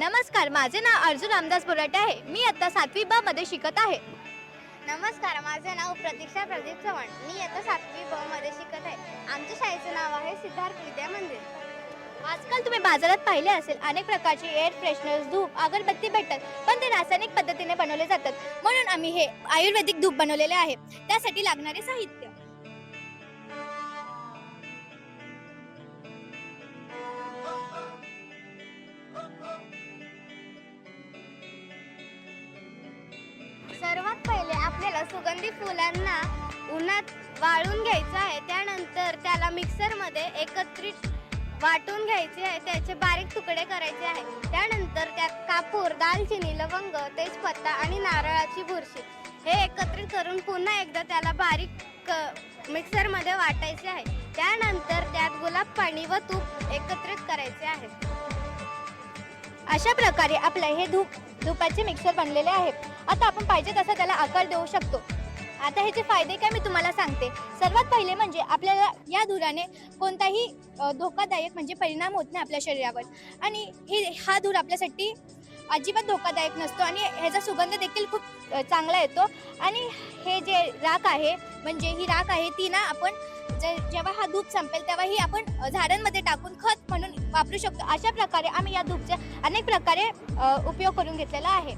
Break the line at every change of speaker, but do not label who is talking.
नमस्कार, माझे नाव अर्जुन रामदास बोराटे आहे. मी आता 7वी ब मध्ये शिकत आहे.
नमस्कार, माझे नाव प्रतीक्षा प्रदीप चव्हाण. मी आता 7वी ब मध्ये शिकत आहे. आमच्या शाळेचे नाव आहे सिद्धार्थ विद्या मंदिर.
आजकाल तुम्ही बाजारात पाहिले असेल अनेक प्रकारचे एअर फ्रेशनर्स, धूप, अगरबत्ती भेटतात, पण ते रासायनिक पद्धतीने बनवले जातात. म्हणून आम्ही हे आयुर्वेदिक धूप बनवलेले आहे. त्यासाठी लागणारे साहित्य:
सर्वात पहिले आपल्याला सुगंधी फुलांना उन्हात वाळून घ्यायचं आहे. त्यानंतर त्याला मिक्सरमध्ये एकत्रित वाटून घ्यायचे आहे. त्याचे बारीक तुकडे करायचे आहे. त्यानंतर त्यात कापूर, दालचिनी, लवंग, तेजपत्ता आणि नारळाची बुरशी हे एकत्रित करून पुन्हा एकदा त्याला बारीक मिक्सरमध्ये वाटायचे आहे. त्यानंतर त्यात गुलाब पाणी व तूप एकत्रित करायचे आहे.
अशा प्रकारे आपले हे धुपाचे मिक्सर बनलेले आहे. आता आपण पाहिजे तसा त्याला आकार देऊ शकतो. आता ह्याचे फायदे काय मी तुम्हाला सांगते. सर्वात पहिले म्हणजे आपल्याला या धुराने कोणताही धोकादायक म्हणजे परिणाम होत नाही आपल्या शरीरावर, आणि हा धूर आपल्यासाठी अजिबात धोकादायक नसतो आणि ह्याचा सुगंध देखील खूप चांगला येतो. आणि हे जे राख आहे म्हणजे ही राख आहे ती ना आपण जेव्हा हा धूप संपेल तेव्हा ही आपण झाडांमध्ये टाकून खत म्हणून वापरू शकतो. अशा प्रकारे आम्ही या धूपचा अनेक प्रकारे उपयोग करून घेतलेला आहे.